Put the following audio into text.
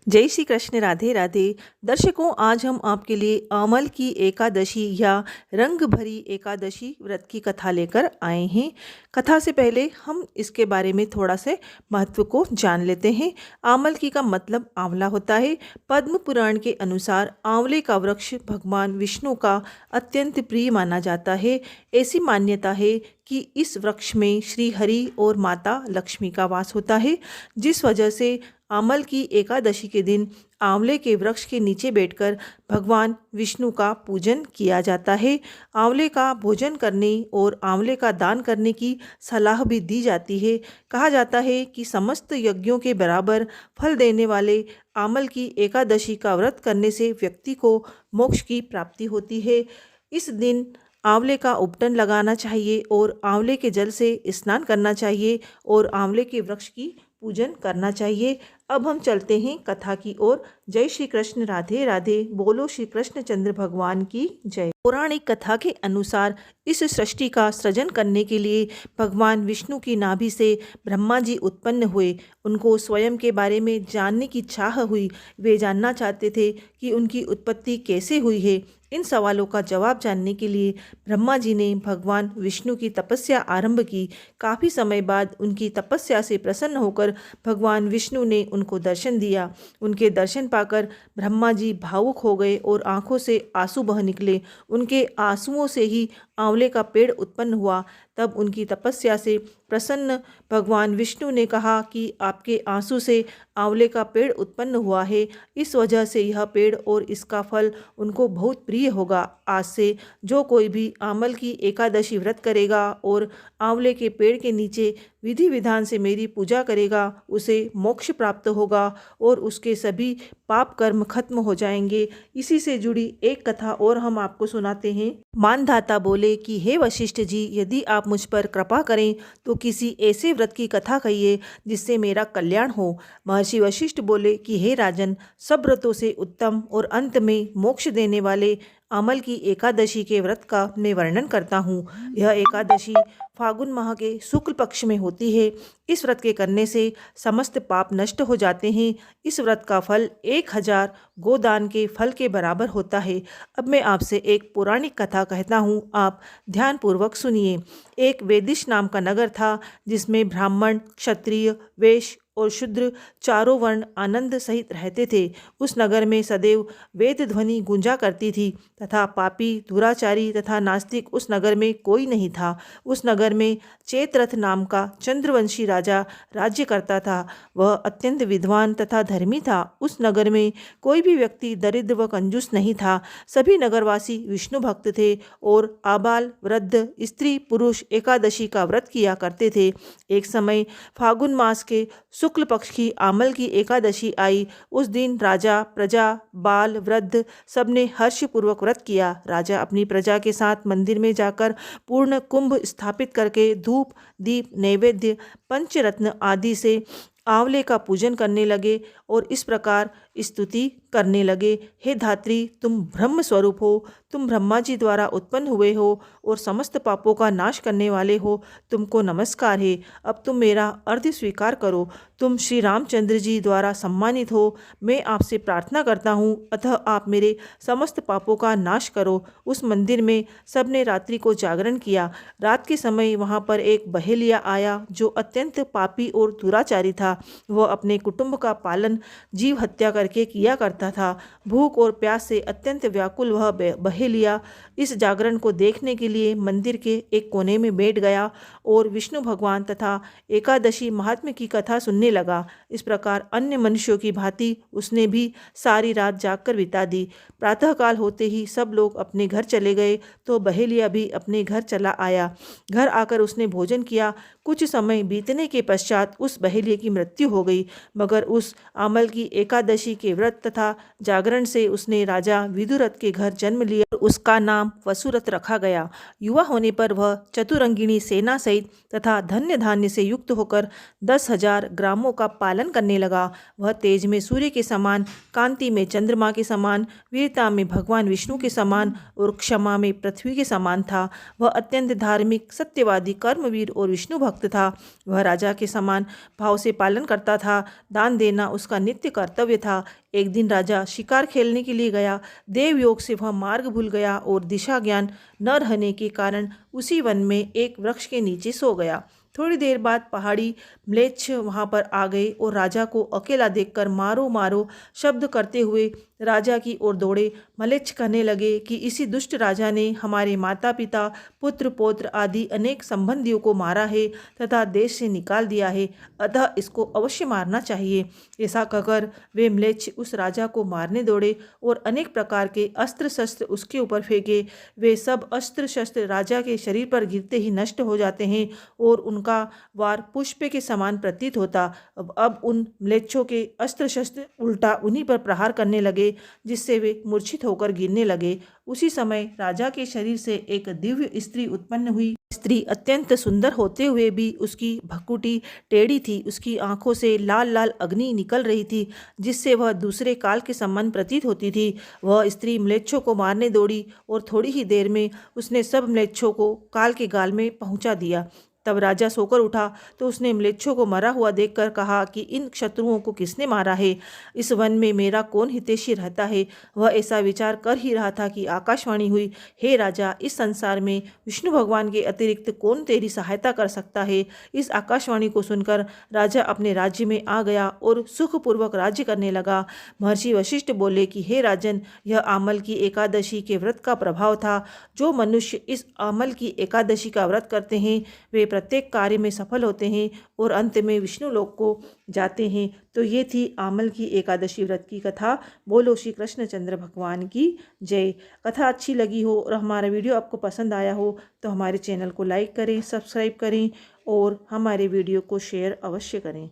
जय श्री कृष्ण। राधे राधे। दर्शकों, आज हम आपके लिए आमल की एकादशी या रंग भरी एकादशी व्रत की कथा लेकर आए हैं। कथा से पहले हम इसके बारे में थोड़ा से महत्व को जान लेते हैं। आमल की का मतलब आंवला होता है। पद्म पुराण के अनुसार आंवले का वृक्ष भगवान विष्णु का अत्यंत प्रिय माना जाता है। ऐसी मान्यता है कि इस वृक्ष में श्री हरि और माता लक्ष्मी का वास होता है, जिस वजह से आमल की एकादशी के दिन आंवले के वृक्ष के नीचे बैठकर भगवान विष्णु का पूजन किया जाता है। आंवले का भोजन करने और आंवले का दान करने की सलाह भी दी जाती है। कहा जाता है कि समस्त यज्ञों के बराबर फल देने वाले आमल की एकादशी का व्रत करने से व्यक्ति को मोक्ष की प्राप्ति होती है। इस दिन आंवले का उपटन लगाना चाहिए और आंवले के जल से स्नान करना चाहिए और आंवले के वृक्ष की पूजन करना चाहिए। अब हम चलते हैं कथा की ओर। जय श्री कृष्ण। राधे राधे। बोलो श्री कृष्णचंद्र भगवान की जय। पौराणिक कथा के अनुसार इस सृष्टि का सृजन करने के लिए भगवान विष्णु की नाभि से ब्रह्मा जी उत्पन्न हुए। उनको स्वयं के बारे में जानने की चाह हुई। वे जानना चाहते थे कि उनकी उत्पत्ति कैसे हुई है। इन सवालों का जवाब जानने के लिए ब्रह्मा जी ने भगवान विष्णु की तपस्या आरंभ की। काफ़ी समय बाद उनकी तपस्या से प्रसन्न होकर भगवान विष्णु ने उनको दर्शन दिया। उनके दर्शन पाकर ब्रह्मा जी भावुक हो गए और आंखों से आंसू बह निकले। उनके आंसुओं से ही आंवले का पेड़ उत्पन्न हुआ। तब उनकी तपस्या से प्रसन्न भगवान विष्णु ने कहा कि आपके आंसू से आंवले का पेड़ उत्पन्न हुआ है, इस वजह से यह पेड़ और इसका फल उनको बहुत प्रिय होगा। आज से जो कोई भी आमल की एकादशी व्रत करेगा और आंवले के पेड़ के नीचे विधि विधान से मेरी पूजा करेगा, उसे मोक्ष प्राप्त होगा और उसके सभी पाप कर्म खत्म हो जाएंगे। इसी से जुड़ी एक कथा और हम आपको सुनाते हैं। मानधाता बोले कि हे वशिष्ठ जी, यदि आप मुझ पर कृपा करें तो किसी ऐसे व्रत की कथा कहिए जिससे मेरा कल्याण हो। महर्षि वशिष्ठ बोले कि हे राजन, सब व्रतों से उत्तम और अंत में मोक्ष देने वाले आमल की एकादशी के व्रत का मैं वर्णन करता हूँ। यह एकादशी फागुन माह के शुक्ल पक्ष में होती है। इस व्रत के करने से समस्त पाप नष्ट हो जाते हैं। इस व्रत का फल 1000 गोदान के फल के बराबर होता है। अब मैं आपसे एक पौराणिक कथा कहता हूँ, आप ध्यानपूर्वक सुनिए। एक वेदिश नाम का नगर था, जिसमें ब्राह्मण, क्षत्रिय, वैश्य और शूद्र चारों वर्ण आनंद सहित रहते थे। उस नगर में सदैव वेद ध्वनि गूंजा करती थी तथा पापी, दुराचारी तथा नास्तिक उस नगर में कोई नहीं था। उस नगर में चेतरथ नाम का चंद्रवंशी राजा राज्य करता था। वह अत्यंत विद्वान तथा धर्मी था। उस नगर में कोई भी व्यक्ति दरिद्र व कंजूस नहीं था। सभी नगरवासी विष्णु भक्त थे और आबाल, वृद्ध, स्त्री, पुरुष एकादशी का व्रत किया करते थे। एक समय फागुन मास के शुक्ल पक्ष की आमल की एकादशी आई। उस दिन राजा, प्रजा, बाल, वृद्ध सबने हर्षपूर्वक व्रत किया। राजा अपनी प्रजा के साथ मंदिर में जाकर पूर्ण कुंभ स्थापित करके धूप, दीप, नैवेद्य, पंचरत्न आदि से आंवले का पूजन करने लगे और इस प्रकार स्तुति करने लगे। हे धात्री, तुम ब्रह्म स्वरूप हो, तुम ब्रह्मा जी द्वारा उत्पन्न हुए हो और समस्त पापों का नाश करने वाले हो। तुमको नमस्कार है। अब तुम मेरा अर्घ्य स्वीकार करो। तुम श्री रामचंद्र जी द्वारा सम्मानित हो। मैं आपसे प्रार्थना करता हूँ, अतः आप मेरे समस्त पापों का नाश करो। उस मंदिर में सबने रात्रि को जागरण किया। रात के समय वहाँ पर एक बहेलिया आया जो अत्यंत पापी और दुराचारी था। वह अपने कुटुंब का पालन जीव हत्या करके किया करता था। भूख और प्यास से अत्यंत व्याकुल वह बहेलिया इस जागरण को देखने के लिए मंदिर के एक कोने में बैठ गया और विष्णु भगवान तथा एकादशी महात्म्य की कथा सुनने लगा। इस प्रकार अन्य मनुष्यों की भांति उसने भी सारी रात जागकर बिता दी। प्रातःकाल होते ही सब लोग अपने घर चले गए तो बहेलिया भी अपने घर चला आया। घर आकर उसने भोजन किया। कुछ समय बीतने के पश्चात उस बहेलिया की मृत्यु हो गई, मगर उस आमल की एकादशी के व्रत तथा जागरण से उसने राजा विदुरथ के घर जन्म लिया और उसका नाम वसुरथ रखा गया। युवा होने पर वह चतुरंगिणी सेना सहित तथा धन्य धान्य से युक्त होकर 10,000 ग्रामों का पालन करने लगा। वह तेज में सूर्य के समान, कांति में चंद्रमा के समान, वीरता में भगवान विष्णु के समान और क्षमा में पृथ्वी के समान था। वह अत्यंत धार्मिक, सत्यवादी, कर्मवीर और विष्णु भक्त था। वह राजा के समान भाव से पालन करता था। दान देना उसका नित्य कर्तव्य था। एक दिन राजा शिकार खेलने के लिए गया। देव योग से वह मार्ग भूल गया और दिशा ज्ञान न रहने के कारण उसी वन में एक वृक्ष के नीचे सो गया। थोड़ी देर बाद पहाड़ी म्लेच्छ वहां पर आ गए और राजा को अकेला देखकर मारो मारो शब्द करते हुए राजा की ओर दौड़े। म्लेच्छ कहने लगे कि इसी दुष्ट राजा ने हमारे माता पिता, पुत्र पौत्र आदि अनेक संबंधियों को मारा है तथा देश से निकाल दिया है, अतः इसको अवश्य मारना चाहिए। ऐसा कहकर वे म्लेच्छ उस राजा को मारने दौड़े और अनेक प्रकार के अस्त्र शस्त्र उसके ऊपर फेंके। वे सब अस्त्र शस्त्र राजा के शरीर पर गिरते ही नष्ट हो जाते हैं और उनका वार पुष्प के समान प्रतीत होता। अब उन म्लेच्छों के अस्त्र शस्त्र उल्टा उन्हीं पर प्रहार करने लगे, जिससे वे मूर्छित होकर गिरने लगे। उसी समय राजा के शरीर से एक दिव्य स्त्री उत्पन्न हुई। स्त्री अत्यंत सुंदर होते हुए भी उसकी भकुटी टेढ़ी थी। उसकी आंखों से लाल लाल अग्नि निकल रही थी, जिससे वह दूसरे काल के समान प्रतीत होती थी। वह स्त्री म्लेच्छों को मारने दौड़ी और थोड़ी ही देर में उसने सब म्लेच्छों को काल के गाल में पहुंचा दिया। तब राजा सोकर उठा तो उसने म्लेच्छों को मरा हुआ देखकर कहा कि इन शत्रुओं को किसने मारा है? इस वन में मेरा कौन हितैषी रहता है? वह ऐसा विचार कर ही रहा था कि आकाशवाणी हुई, हे राजा, इस संसार में विष्णु भगवान के अतिरिक्त कौन तेरी सहायता कर सकता है? इस आकाशवाणी को सुनकर राजा अपने राज्य में आ गया और सुखपूर्वक राज्य करने लगा। महर्षि वशिष्ठ बोले कि हे राजन, यह आमल की एकादशी के व्रत का प्रभाव था। जो मनुष्य इस आमल की एकादशी का व्रत करते हैं वे प्रत्येक कार्य में सफल होते हैं और अंत में विष्णु लोक को जाते हैं। तो ये थी आमल की एकादशी व्रत की कथा। बोलो श्री कृष्णचंद्र भगवान की जय। कथा अच्छी लगी हो और हमारा वीडियो आपको पसंद आया हो तो हमारे चैनल को लाइक करें, सब्सक्राइब करें और हमारे वीडियो को शेयर अवश्य करें।